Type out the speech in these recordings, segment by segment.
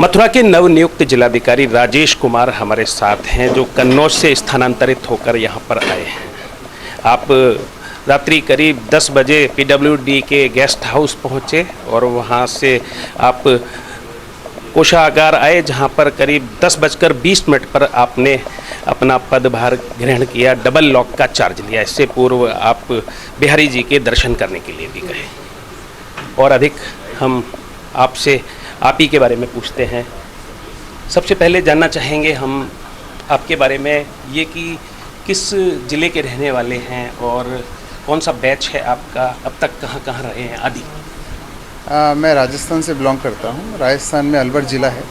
मथुरा के नवनियुक्त जिलाधिकारी राजेश कुमार हमारे साथ हैं, जो कन्नौज से स्थानांतरित होकर यहाँ पर आए हैं। आप रात्रि करीब 10 बजे पीडब्ल्यूडी के गेस्ट हाउस पहुँचे और वहाँ से आप कोषागार आए, जहाँ पर करीब 10:20 पर आपने अपना पदभार ग्रहण किया, डबल लॉक का चार्ज लिया। इससे पूर्व आप बिहारी जी के दर्शन करने के लिए भी गए। और अधिक हम आपसे आप ही के बारे में पूछते हैं। सबसे पहले जानना चाहेंगे हम आपके बारे में ये कि किस ज़िले के रहने वाले हैं और कौन सा बैच है आपका, अब तक कहाँ कहाँ रहे हैं आदि। मैं राजस्थान से बिलोंग करता हूँ। राजस्थान में अलवर ज़िला है,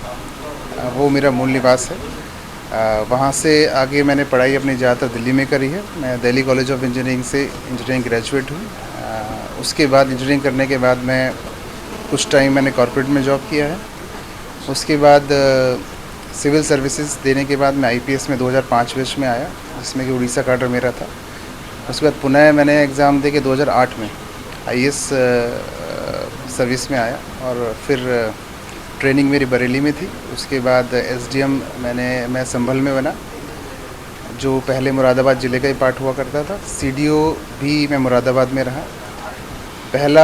वो मेरा मूल निवास है। वहाँ से आगे मैंने पढ़ाई अपनी ज़्यादातर दिल्ली में करी है। मैं दिल्ली कॉलेज ऑफ इंजीनियरिंग से इंजीनियरिंग ग्रेजुएट हूँ। उसके बाद इंजीनियरिंग करने के बाद मैं कुछ टाइम मैंने कॉर्पोरेट में जॉब किया है। उसके बाद सिविल सर्विसेज देने के बाद मैं आईपीएस में 2005 बैच में आया, जिसमें कि उड़ीसा काडर मेरा था। उसके बाद पुनः मैंने एग्ज़ाम दे के 2008 में आईएएस सर्विस में आया और फिर ट्रेनिंग मेरी बरेली में थी। उसके बाद एसडीएम मैं संभल में बना, जो पहले मुरादाबाद ज़िले का ही पार्ट हुआ करता था। सीडीओ भी मैं मुरादाबाद में रहा। पहला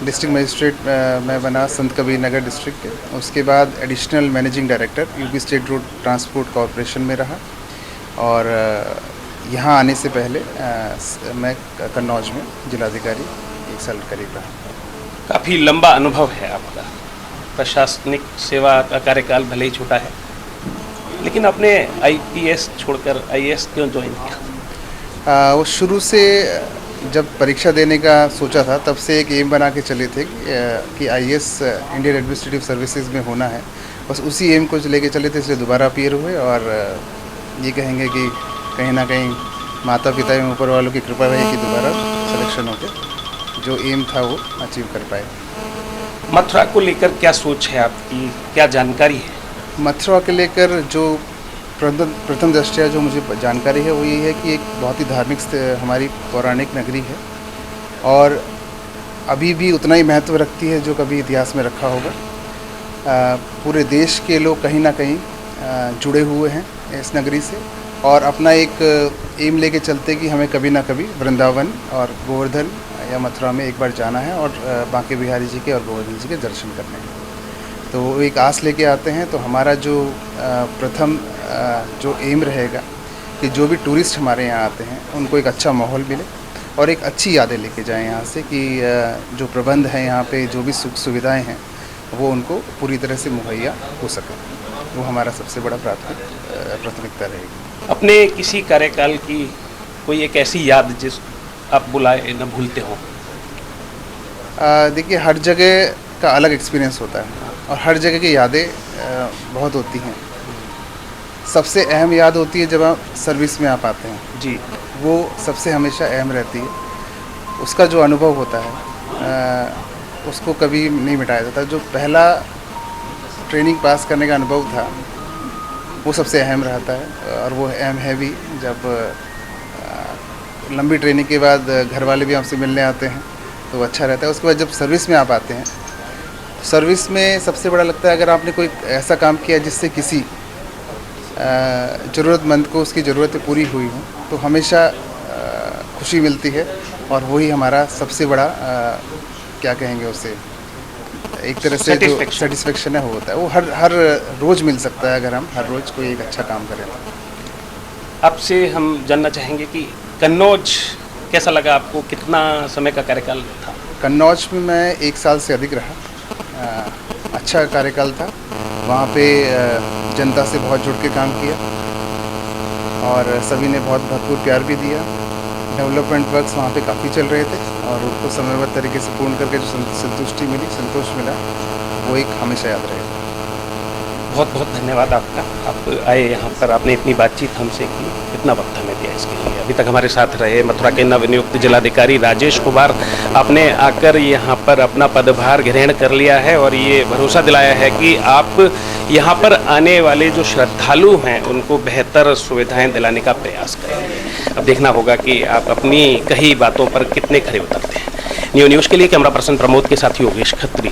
डिस्ट्रिक्ट मजिस्ट्रेट मैं बना संत कबीर नगर डिस्ट्रिक्ट के। उसके बाद additional managing director UP state road transport corporation में रहा। और यहाँ आने से पहले मैं कन्नौज में जिलाधिकारी 1 साल करीब रहा। काफ़ी लंबा अनुभव है आपका। प्रशासनिक सेवा का कार्यकाल भले ही छोटा है, लेकिन आपने आईपीएस छोड़कर आईएएस क्यों ज्वाइन किया? वो शुरू से जब परीक्षा देने का सोचा था, तब से एक एम बना के चले थे कि आईएएस इंडियन एडमिनिस्ट्रेटिव सर्विसेज में होना है। बस उसी एम को लेके चले थे, इसलिए दोबारा अपीयर हुए। और ये कहेंगे कि कहीं ना कहीं माता पिता एवं ऊपर वालों की कृपा रही कि दोबारा सिलेक्शन होके जो एम था वो अचीव कर पाए। मथुरा को लेकर क्या सोच है आपकी, क्या जानकारी है? मथुरा के लेकर जो प्रथम दृष्टया जो मुझे जानकारी है वो ये है कि एक बहुत ही धार्मिक हमारी पौराणिक नगरी है और अभी भी उतना ही महत्व रखती है जो कभी इतिहास में रखा होगा। पूरे देश के लोग कहीं ना कहीं जुड़े हुए हैं इस नगरी से और अपना एक एम लेके चलते कि हमें कभी ना कभी वृंदावन और गोवर्धन या मथुरा में एक बार जाना है और बांके बिहारी जी के और गोवर्धन जी के दर्शन करने हैं। तो वो एक आस लेके आते हैं। तो हमारा जो प्रथम जो एम रहेगा कि जो भी टूरिस्ट हमारे यहाँ आते हैं उनको एक अच्छा माहौल मिले और एक अच्छी यादें लेके जाएं यहाँ से, कि जो प्रबंध है यहाँ पे, जो भी सुख सुविधाएं हैं वो उनको पूरी तरह से मुहैया हो सके। वो हमारा सबसे बड़ा प्राथमिकता रहेगी। अपने किसी कार्यकाल की कोई एक ऐसी याद जिस आप बुलाए न भूलते हो? देखिए, हर जगह का अलग एक्सपीरियंस होता है और हर जगह की यादें बहुत होती हैं। सबसे अहम याद होती है जब आप सर्विस में आप आते हैं जी, वो सबसे हमेशा अहम रहती है। उसका जो अनुभव होता है उसको कभी नहीं मिटाया जाता। जो पहला ट्रेनिंग पास करने का अनुभव था वो सबसे अहम रहता है और वो अहम है भी। जब लंबी ट्रेनिंग के बाद घर वाले भी आपसे मिलने आते हैं तो अच्छा रहता है। उसके बाद जब सर्विस में आप आते हैं, सर्विस में सबसे बड़ा लगता है अगर आपने कोई ऐसा काम किया जिससे किसी ज़रूरतमंद को उसकी ज़रूरतें पूरी हुई हों, तो हमेशा खुशी मिलती है और वही हमारा सबसे बड़ा क्या कहेंगे उसे, एक तरह से जो सेटिस्फेक्शन है वो होता है। वो हर रोज़ मिल सकता है अगर हम हर रोज़ कोई एक अच्छा काम करें। आपसे हम जानना चाहेंगे कि कन्नौज कैसा लगा आपको, कितना समय का कार्यकाल था? कन्नौज में मैं 1 साल से अधिक रहा। अच्छा कार्यकाल था। वहाँ पे जनता से बहुत जुड़ के काम किया और सभी ने बहुत भरपूर प्यार भी दिया। डेवलपमेंट वर्क्स वहाँ पे काफ़ी चल रहे थे और उनको समयबद्ध तरीके से पूर्ण करके जो संतुष्टि मिली, संतोष मिला, वो एक हमेशा याद रहेगा। बहुत बहुत धन्यवाद आपका। आप आए यहाँ पर, आपने इतनी बातचीत हमसे की, इतना वक्त हमें दिया इसके लिए। अभी तक हमारे साथ रहे मथुरा के नवनियुक्त जिलाधिकारी राजेश कुमार। आपने आकर यहाँ पर अपना पदभार ग्रहण कर लिया है और ये भरोसा दिलाया है कि आप यहाँ पर आने वाले जो श्रद्धालु हैं उनको बेहतर सुविधाएं दिलाने का प्रयास करेंगे। अब देखना होगा कि आप अपनी कही बातों पर कितने खरे उतरते हैं। न्यूज़ के लिए कैमरा पर्सन प्रमोद के साथ योगेश खत्री।